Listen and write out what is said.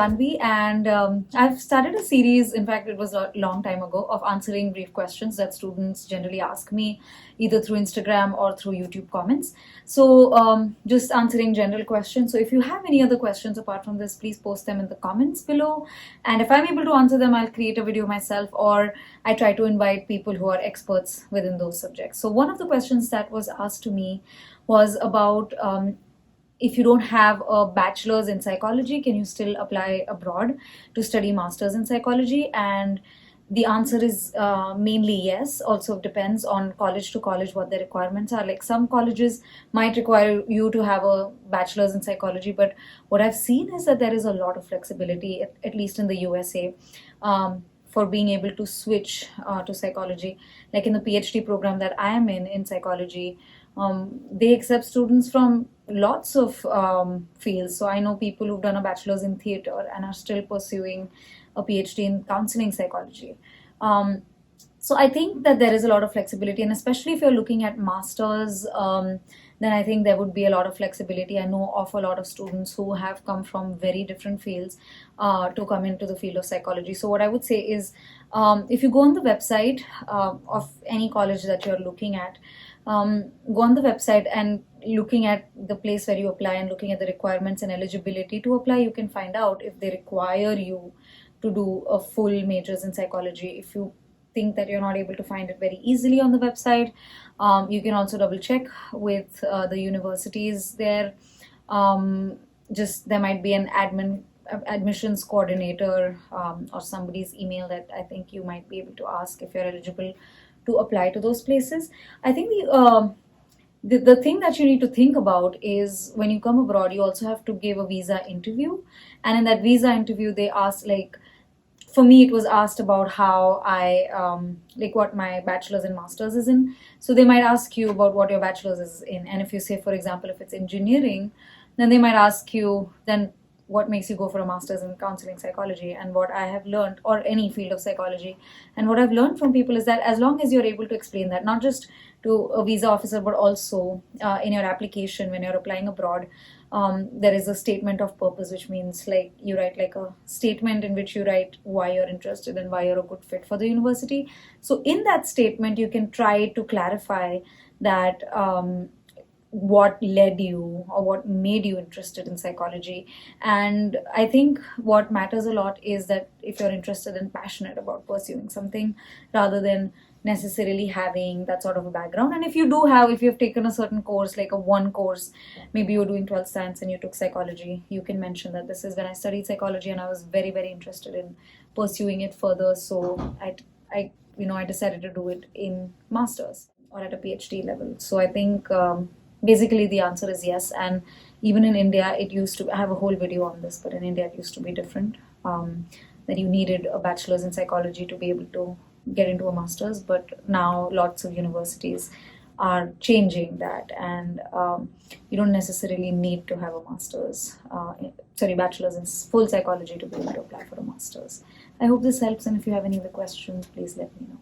Jahnavi, and I've started a series. In fact, it was a long time ago, of answering brief questions that students generally ask me, either through Instagram or through YouTube comments. So, just answering general questions. So, if you have any other questions apart from this, please post them in the comments below. And if I'm able to answer them, I'll create a video myself, or I try to invite people who are experts within those subjects. So, one of the questions that was asked to me was about if you don't have a bachelor's in psychology, can you still apply abroad to study master's in psychology? And the answer is mainly yes. Also depends on college to college what the requirements are. Like some colleges might require you to have a bachelor's in psychology, but what I've seen is that there is a lot of flexibility, at least in the USA, for being able to switch to psychology. Like in the PhD program that I am in psychology, they accept students from lots of fields. So I know people who've done a bachelor's in theater and are still pursuing a PhD in counseling psychology. So I think that there is a lot of flexibility, and especially if you're looking at masters, then I think there would be a lot of flexibility. I know of a lot of students who have come from very different fields to come into the field of psychology. So what I would say is, if you go on the website of any college that you're looking at, go on the website and looking at the place where you apply and looking at the requirements and eligibility to apply, you can find out if they require you to do a full majors in psychology. If you think that you're not able to find it very easily on the website, you can also double check with the universities there. Just there might be an admissions coordinator or somebody's email that I think you might be able to ask if you're eligible to apply to those places. I think the thing that you need to think about is when you come abroad, you also have to give a visa interview. And in that visa interview, they ask, like, for me, it was asked about how I, like what my bachelor's and master's is in. So they might ask you about what your bachelor's is in. And if you say, for example, if it's engineering, then they might ask you, then what makes you go for a master's in counseling psychology? And what I have learned, or any field of psychology, and what I've learned from people is that as long as you're able to explain that, not just to a visa officer, but also in your application when you're applying abroad, there is a statement of purpose, which means like you write like a statement in which you write why you're interested and why you're a good fit for the university. So in that statement, you can try to clarify that what led you or what made you interested in psychology. And I think what matters a lot is that if you're interested and passionate about pursuing something, rather than necessarily having that sort of a background. And if you've taken a certain course, like a one course, maybe you're doing 12th science and you took psychology, you can mention that this is when I studied psychology and I was very, very interested in pursuing it further. So I decided to do it in masters or at a PhD level. So I think basically the answer is yes. And even in India, it used to, I have a whole video on this, but in India it used to be different, that you needed a bachelor's in psychology to be able to get into a master's. But now lots of universities are changing that, and you don't necessarily need to have a bachelor's in full psychology to be able to apply for a master's. I hope this helps, and if you have any other questions, please let me know.